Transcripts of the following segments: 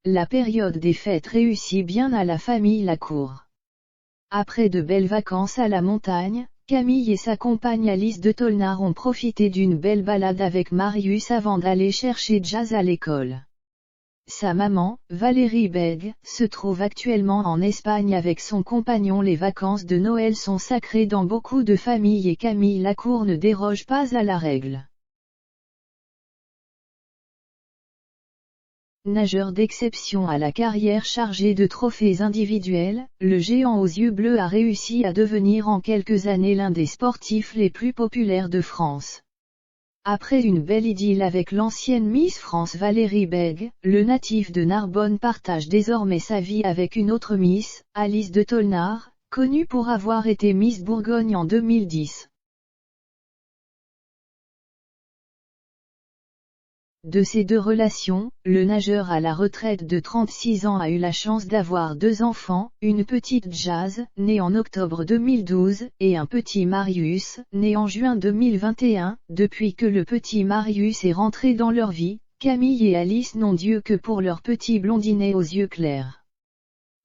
la période des fêtes réussit bien à la famille Lacour. Après de belles vacances à la montagne, Camille et sa compagne Alice de Tolnard ont profité d'une belle balade avec Marius avant d'aller chercher Jazz à l'école. Sa maman, Valérie Bègue, se trouve actuellement en Espagne avec son compagnon. Les vacances de Noël sont sacrées dans beaucoup de familles et Camille Lacour ne déroge pas à la règle. Nageur d'exception à la carrière chargée de trophées individuels, le géant aux yeux bleus a réussi à devenir en quelques années l'un des sportifs les plus populaires de France. Après une belle idylle avec l'ancienne Miss France Valérie Bègue, le natif de Narbonne partage désormais sa vie avec une autre Miss, Alice de Tolnard, connue pour avoir été Miss Bourgogne en 2010. De ces deux relations, le nageur à la retraite de 36 ans a eu la chance d'avoir 2 enfants, une petite Jazz, née en octobre 2012, et un petit Marius, né en juin 2021. Depuis que le petit Marius est rentré dans leur vie, Camille et Alice n'ont Dieu que pour leur petit blondinet aux yeux clairs.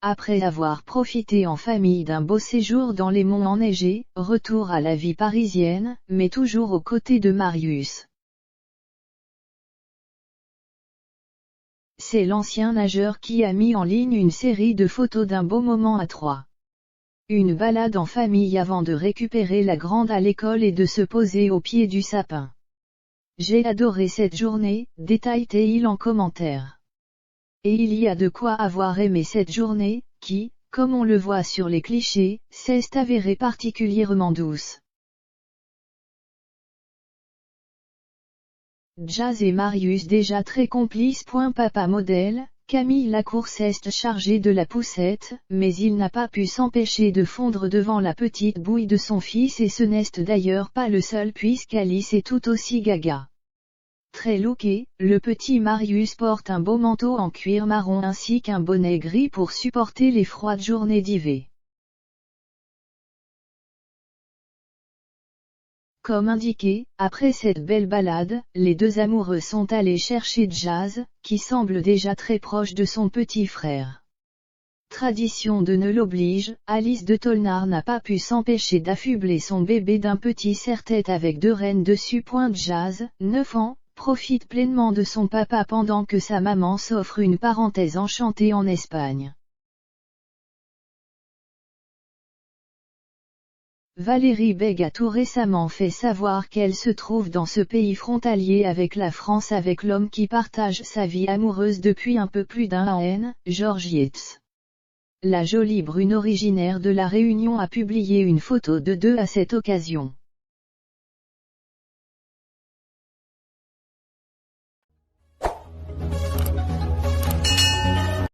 Après avoir profité en famille d'un beau séjour dans les monts enneigés, retour à la vie parisienne, mais toujours aux côtés de Marius. C'est l'ancien nageur qui a mis en ligne une série de photos d'un beau moment à 3. Une balade en famille avant de récupérer la grande à l'école et de se poser au pied du sapin. J'ai adoré cette journée, détaille-t-il en commentaire. Et il y a de quoi avoir aimé cette journée, qui, comme on le voit sur les clichés, s'est avérée particulièrement douce. Jazz et Marius déjà très complices. Papa modèle, Camille Lacour s'est chargée de la poussette, mais il n'a pas pu s'empêcher de fondre devant la petite bouille de son fils et ce n'est d'ailleurs pas le seul puisqu'Alice est tout aussi gaga. Très looké, le petit Marius porte un beau manteau en cuir marron ainsi qu'un bonnet gris pour supporter les froides journées d'hiver. Comme indiqué, après cette belle balade, les deux amoureux sont allés chercher Jazz, qui semble déjà très proche de son petit frère. Tradition de ne l'oblige, Alice de Tolnard n'a pas pu s'empêcher d'affubler son bébé d'un petit serre-tête avec 2 rennes dessus. Jazz, 9 ans, profite pleinement de son papa pendant que sa maman s'offre une parenthèse enchantée en Espagne. Valérie Bègue a tout récemment fait savoir qu'elle se trouve dans ce pays frontalier avec la France avec l'homme qui partage sa vie amoureuse depuis un peu plus d'un an, Georges Yates. La jolie brune originaire de La Réunion a publié une photo de deux à cette occasion.